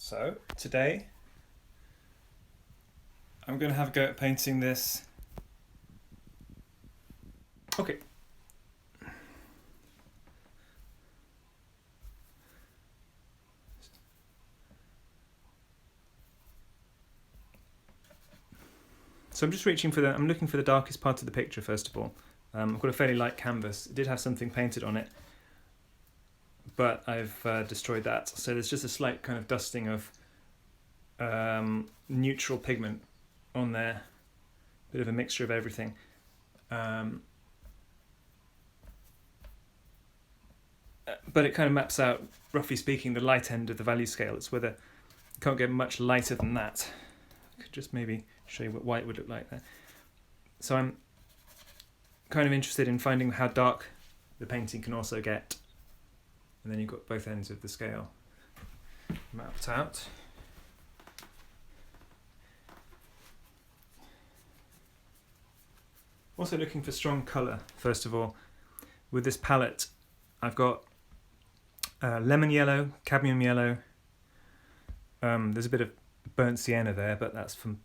So today I'm going to have a go at painting this. Okay. So I'm just reaching for I'm looking for the darkest part of the picture first of all. I've got a fairly light canvas. It did have something painted on it, but I've destroyed that. So there's just a slight kind of dusting of neutral pigment on there. Bit of a mixture of everything. But it kind of maps out, roughly speaking, the light end of the value scale. It's whether you can't get much lighter than that. I could just maybe show you what white would look like there. So I'm kind of interested in finding how dark the painting can also get. And then you've got both ends of the scale mapped out. Also looking for strong colour, first of all. With this palette, I've got lemon yellow, cadmium yellow. There's a bit of burnt sienna there, but that's from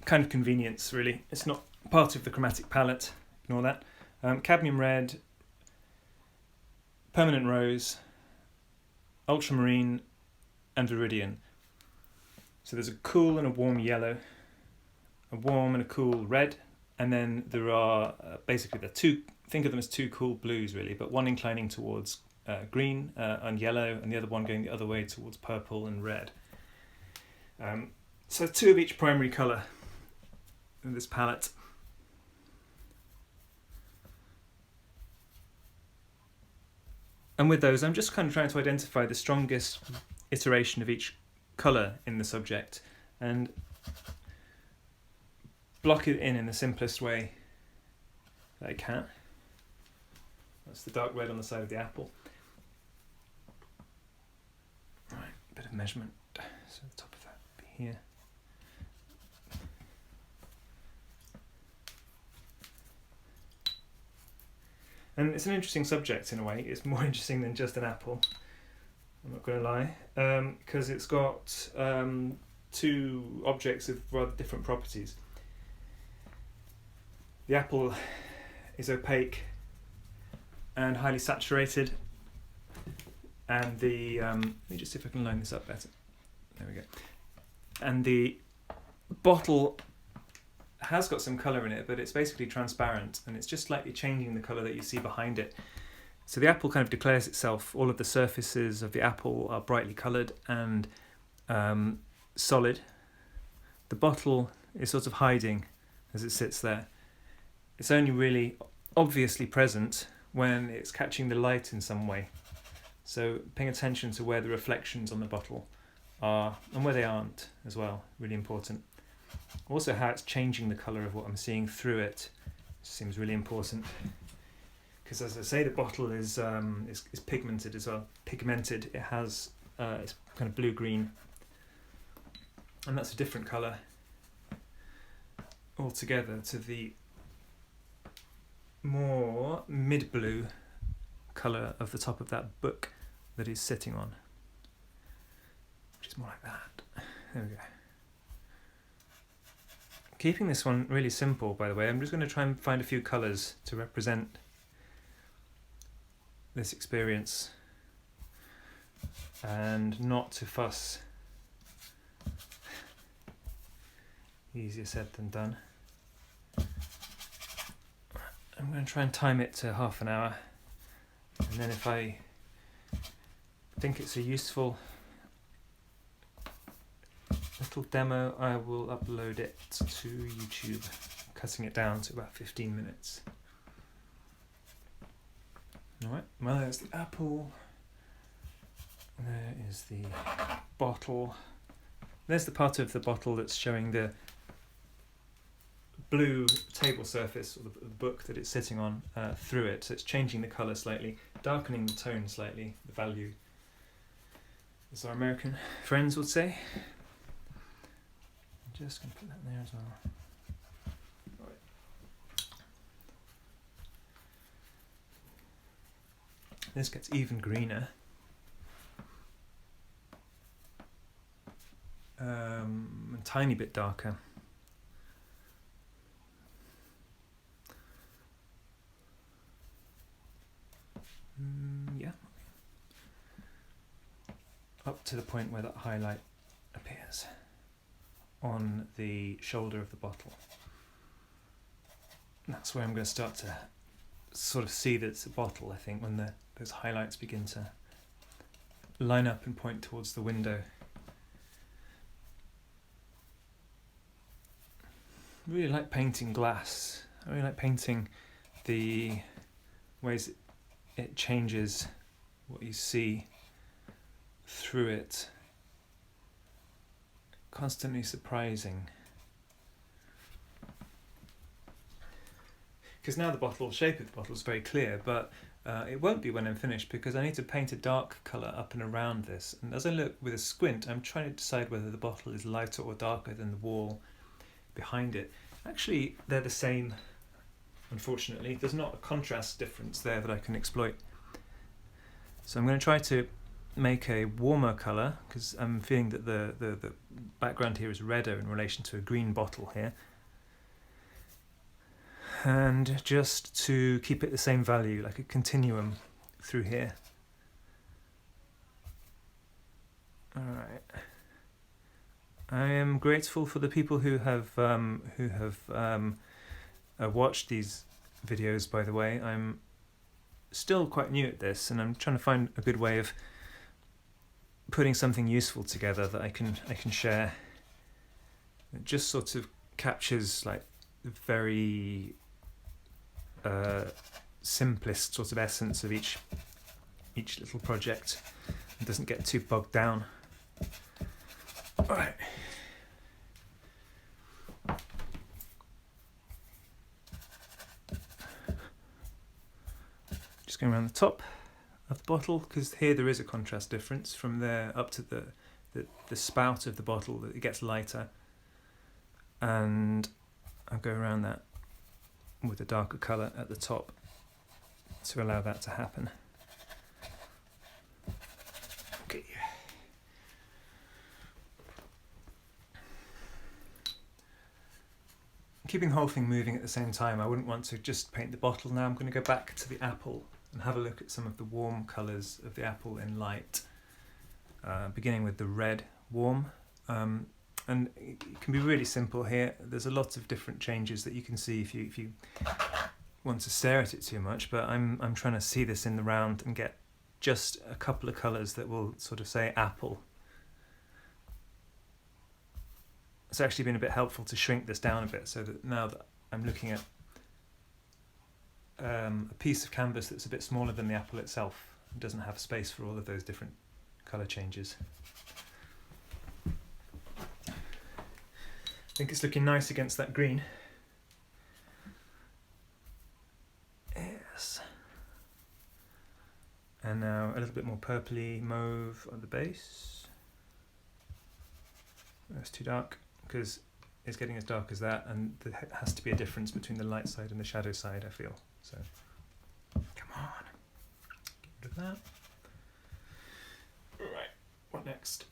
kind of convenience, really. It's not part of the chromatic palette. Ignore that. Cadmium red, permanent rose, ultramarine, and viridian. So there's a cool and a warm yellow, a warm and a cool red, and then there are basically the two. Think of them as two cool blues, really, but one inclining towards green and yellow, and the other one going the other way towards purple and red. So two of each primary colour in this palette. And with those, I'm just kind of trying to identify the strongest iteration of each colour in the subject and block it in the simplest way that I can. That's the dark red on the side of the apple. Right, a bit of measurement. So the top of that would be here. And it's an interesting subject in a way. It's more interesting than just an apple. I'm not going to lie, because it's got two objects of rather different properties. The apple is opaque and highly saturated, and the let me just see if I can line this up better. There we go. And the bottle has got some colour in it, but it's basically transparent, and it's just slightly changing the colour that you see behind it. So the apple kind of declares itself. All of the surfaces of the apple are brightly coloured and solid. The bottle is sort of hiding as it sits there. It's only really obviously present when it's catching the light in some way. So paying attention to where the reflections on the bottle are and where they aren't as well, really important. Also how it's changing the colour of what I'm seeing through it seems really important. Because as I say, the bottle is pigmented as well. Pigmented, it has it's kind of blue-green. And that's a different colour altogether to the more mid-blue colour of the top of that book that he's sitting on, which is more like that. There we go. Keeping this one really simple, by the way. I'm just going to try and find a few colours to represent this experience and not to fuss. Easier said than done. I'm going to try and time it to half an hour, and then if I think it's a useful little demo, I will upload it to YouTube, cutting it down to about 15 minutes. Alright, well, there's the apple, there is the bottle, there's the part of the bottle that's showing the blue table surface, or the book that it's sitting on, through it. So it's changing the colour slightly, darkening the tone slightly, the value, as our American friends would say. I'm just going to put that there as well. Right. This gets even greener. a tiny bit darker. Yeah. Up to the point where that highlight appears on the shoulder of the bottle. And that's where I'm going to start to sort of see that it's a bottle, I think, when those highlights begin to line up and point towards the window. I really like painting glass. I really like painting the ways it changes what you see through it. Constantly surprising. Because now the shape of the bottle is very clear, but it won't be when I'm finished, because I need to paint a dark colour up and around this. And as I look with a squint, I'm trying to decide whether the bottle is lighter or darker than the wall behind it. Actually, they're the same, unfortunately. There's not a contrast difference there that I can exploit. So I'm going to try to make a warmer colour, because I'm feeling that the background here is redder in relation to a green bottle here. And just to keep it the same value, like a continuum through here. Alright. I am grateful for the people who have watched these videos, by the way. I'm still quite new at this, and I'm trying to find a good way of putting something useful together that I can share. It just sort of captures like the very simplest sort of essence of each little project, and doesn't get too bogged down. All right. Just going around the top of the bottle, because here there is a contrast difference from there up to the spout of the bottle, that it gets lighter, and I'll go around that with a darker colour at the top to allow that to happen. Okay. Keeping the whole thing moving at the same time, I wouldn't want to just paint the bottle now. I'm going to go back to the apple and have a look at some of the warm colours of the apple in light, beginning with the red warm. And it can be really simple here. There's a lot of different changes that you can see if you want to stare at it too much, but I'm trying to see this in the round and get just a couple of colours that will sort of say apple. It's actually been a bit helpful to shrink this down a bit, so that now that I'm looking at a piece of canvas that's a bit smaller than the apple itself, it doesn't have space for all of those different colour changes. I think it's looking nice against that green. Yes. And now a little bit more purpley mauve on the base. That's too dark, because it's getting as dark as that, and there has to be a difference between the light side and the shadow side, I feel. So, come on. Get rid of that. Right, what next?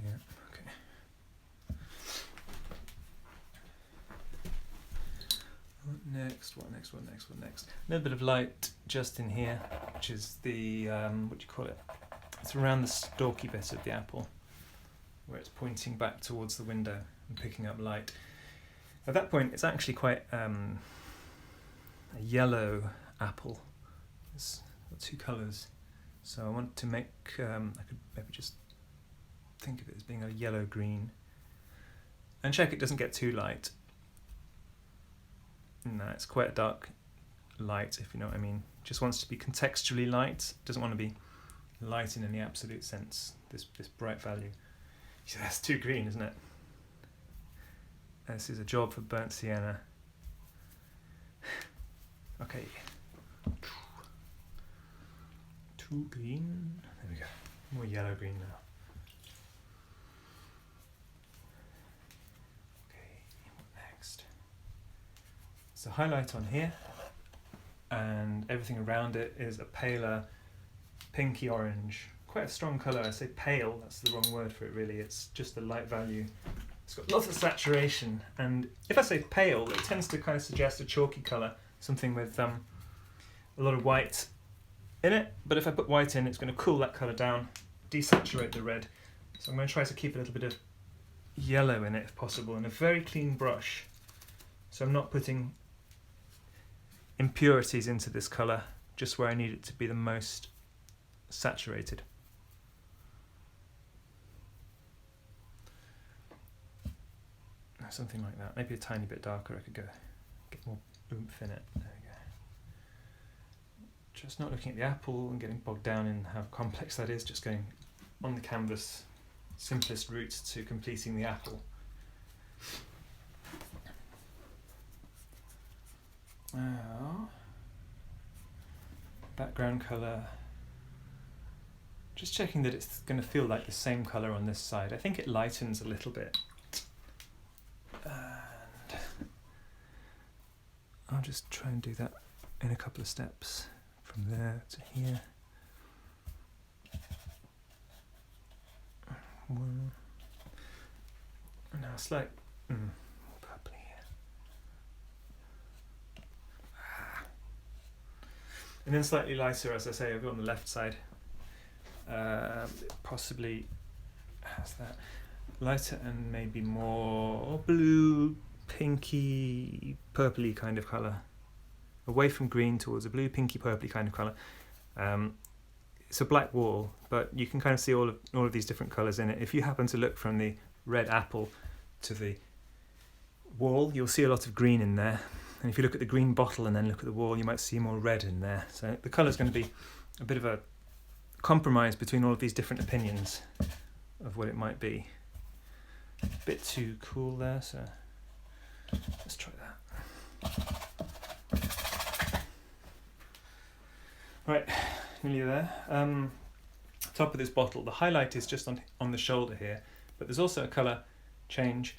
Yeah, okay. What next? A little bit of light just in here, which is the, what do you call it? It's around the stalky bit of the apple, where it's pointing back towards the window and picking up light. At that point, it's actually quite a yellow apple. It's got two colours. So I want to make, I could maybe just think of it as being a yellow-green. And check it doesn't get too light. No, it's quite a dark light, if you know what I mean. Just wants to be contextually light. Doesn't want to be light in any absolute sense, this bright value. So that's too green, isn't it? This is a job for burnt sienna. Okay. Too green. There we go. More yellow green now. Okay, what next? So highlight on here, and everything around it is a paler pinky orange, quite a strong colour. I say pale, that's the wrong word for it really. It's just a light value. It's got lots of saturation, and if I say pale, it tends to kind of suggest a chalky colour, something with a lot of white in it. But if I put white in, it's going to cool that colour down, desaturate the red. So I'm going to try to keep a little bit of yellow in it if possible, and a very clean brush. So I'm not putting impurities into this colour, just where I need it to be the most saturated. Something like that. Maybe a tiny bit darker. I could get more oomph in it. There we go. Just not looking at the apple and getting bogged down in how complex that is. Just going on the canvas, simplest routes to completing the apple. Now, background colour. Just checking that it's going to feel like the same colour on this side. I think it lightens a little bit. And I'll just try and do that in a couple of steps from there to here. One. And now a slight purpley here. And then slightly lighter, as I say, I've got on the left side. Possibly has that lighter and maybe more blue, pinky, purpley kind of colour. Away from green towards a blue, pinky, purpley kind of colour. It's a black wall, but you can kind of see all of these different colours in it. If you happen to look from the red apple to the wall, you'll see a lot of green in there. And if you look at the green bottle and then look at the wall, you might see more red in there. So the colour's going to be a bit of a compromise between all of these different opinions of what it might be. A bit too cool there, so let's try that. Right, nearly there. Top of this bottle, the highlight is just on the shoulder here, but there's also a colour change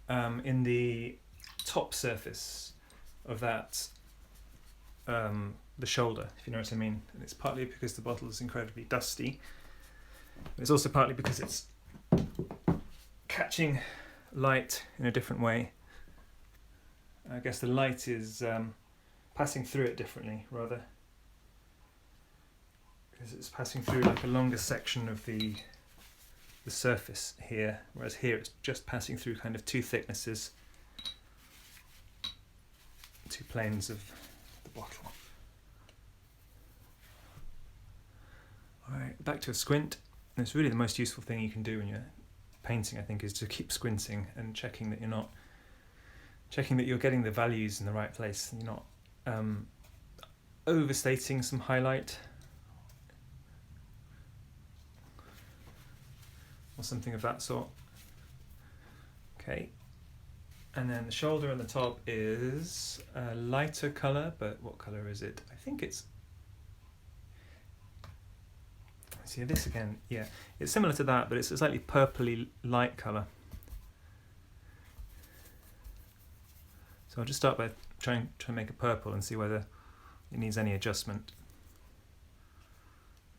in the top surface of that, the shoulder, if you know what I mean. And it's partly because the bottle is incredibly dusty. It's also partly because it's catching light in a different way. I guess the light is passing through it differently, rather. Because it's passing through like a longer section of the surface here, whereas here it's just passing through kind of two thicknesses, two planes of the bottle. Alright, back to a squint. And it's really the most useful thing you can do when you're painting, I think, is to keep squinting and checking that you're getting the values in the right place and you're not overstating some highlight or something of that sort. Okay, and then the shoulder and the top is a lighter colour, but what colour is it? I think it's, see this again, yeah, it's similar to that, but it's a slightly purpley light colour. So I'll just start by trying to make a purple and see whether it needs any adjustment.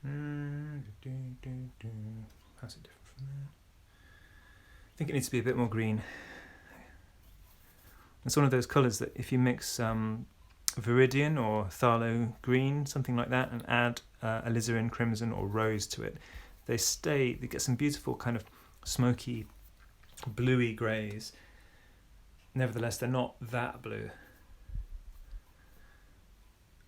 How's it different from there? I think it needs to be a bit more green. It's one of those colours that if you mix Viridian or Phthalo green, something like that, and add alizarin crimson or rose to it, they get some beautiful kind of smoky, bluey greys. Nevertheless, they're not that blue.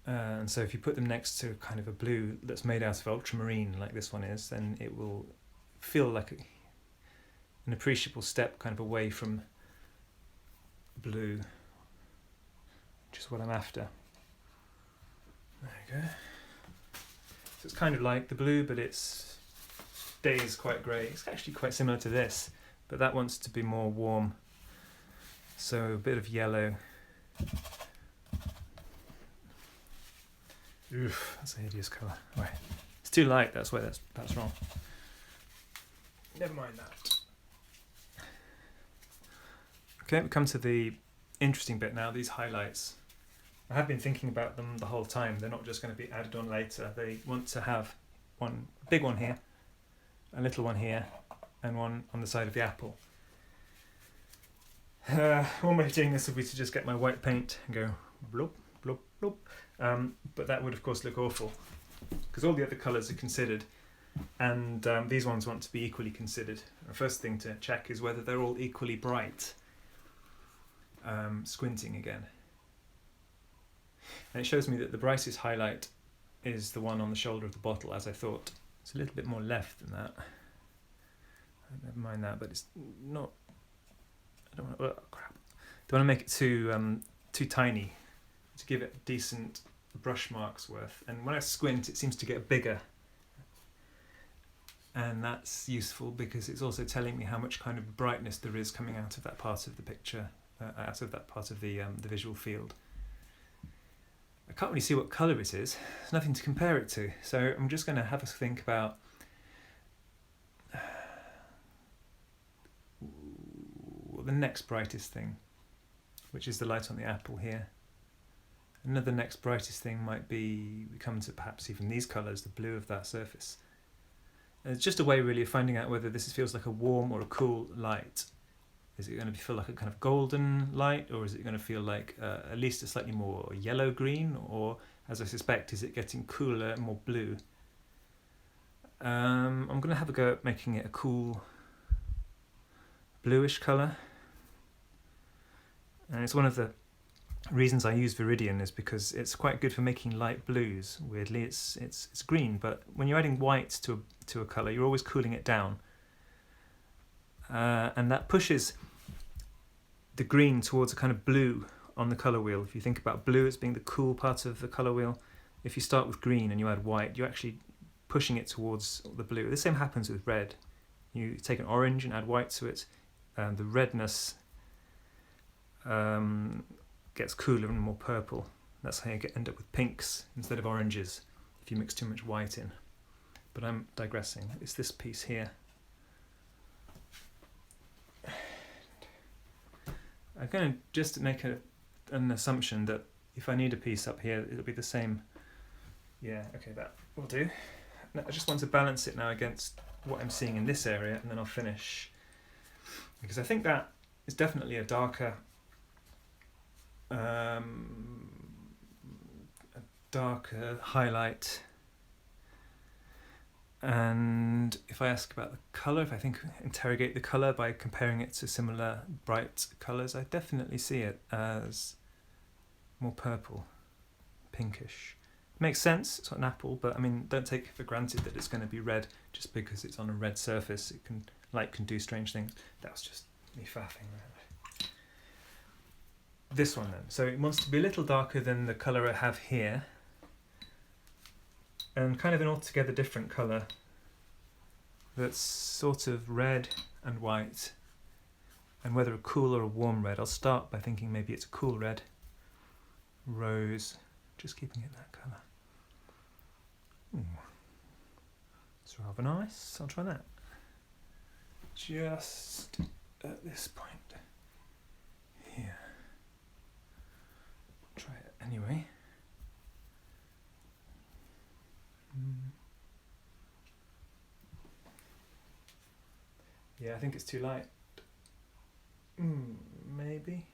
And so if you put them next to kind of a blue that's made out of ultramarine, like this one is, then it will feel like an appreciable step kind of away from blue, which is what I'm after. There you go. So it's kind of like the blue, but it stays quite grey. It's actually quite similar to this, but that wants to be more warm. So a bit of yellow. Oof, that's a hideous colour. Right. It's too light, that's why that's wrong. Never mind that. Okay, we come to the interesting bit now, these highlights. I have been thinking about them the whole time. They're not just going to be added on later. They want to have one big one here, a little one here, and one on the side of the apple. One way of doing this would be to just get my white paint and go bloop, bloop, bloop. But that would of course look awful, because all the other colours are considered, and these ones want to be equally considered. The first thing to check is whether they're all equally bright. Squinting again. And it shows me that the brightest highlight is the one on the shoulder of the bottle, as I thought. It's a little bit more left than that. Never mind that, but it's not. I don't want to. Oh, crap! Don't want to make it too tiny to give it decent brush marks worth. And when I squint, it seems to get bigger. And that's useful because it's also telling me how much kind of brightness there is coming out of that part of the picture, out of that part of the visual field. I can't really see what colour it is. There's nothing to compare it to. So I'm just going to have a think about the next brightest thing, which is the light on the apple here. Another next brightest thing might be, we come to perhaps even these colours, the blue of that surface. And it's just a way really of finding out whether this feels like a warm or a cool light. Is it going to feel like a kind of golden light, or is it going to feel like at least a slightly more yellow-green, or, as I suspect, is it getting cooler and more blue? I'm going to have a go at making it a cool bluish colour. And it's one of the reasons I use Viridian is because it's quite good for making light blues. Weirdly, it's green, but when you're adding white to a colour, you're always cooling it down. And that pushes the green towards a kind of blue on the colour wheel. If you think about blue as being the cool part of the colour wheel, if you start with green and you add white, you're actually pushing it towards the blue. The same happens with red. You take an orange and add white to it, and the redness gets cooler and more purple. That's how you end up with pinks instead of oranges if you mix too much white in. But I'm digressing. It's this piece here. I'm going to just make an assumption that if I need a piece up here, it'll be the same. Yeah, okay, that will do. Now, I just want to balance it now against what I'm seeing in this area, and then I'll finish. Because I think that is definitely a darker highlight. And if I ask about the colour, if I interrogate the colour by comparing it to similar bright colours, I definitely see it as more purple, pinkish. Makes sense, it's an apple, but I mean, don't take for granted that it's going to be red just because it's on a red surface. Light can do strange things. That was just me faffing around. This one then. So it wants to be a little darker than the colour I have here, and kind of an altogether different colour that's sort of red and white, and whether a cool or a warm red. I'll start by thinking maybe it's a cool red, rose, just keeping it that colour. Ooh. It's rather nice, I'll try that. Just at this point here. Try it anyway. Yeah, I think it's too light. Maybe.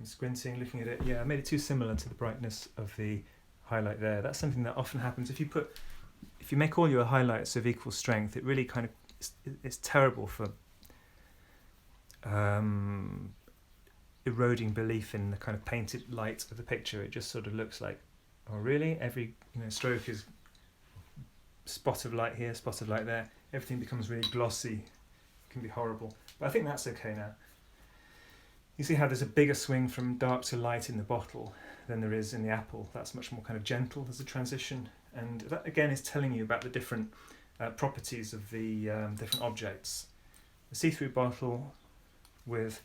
I'm squinting, looking at it. Yeah, I made it too similar to the brightness of the highlight there. That's something that often happens. If you make all your highlights of equal strength, it really kind of it's terrible for eroding belief in the kind of painted light of the picture. It just sort of looks like, oh really? Every stroke is spot of light here, spot of light there. Everything becomes really glossy. It can be horrible. But I think that's okay now. You see how there's a bigger swing from dark to light in the bottle than there is in the apple. That's much more kind of gentle as a transition. And that again is telling you about the different properties of the different objects. A see-through bottle with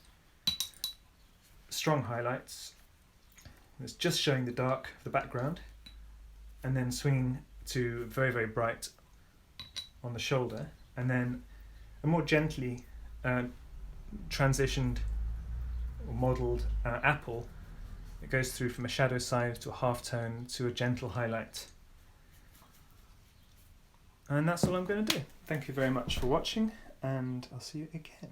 strong highlights. It's just showing the dark of the background, and then swinging to very, very bright on the shoulder, and then a more gently transitioned or modelled apple. It goes through from a shadow side to a half tone to a gentle highlight. And that's all I'm going to do. Thank you very much for watching, and I'll see you again.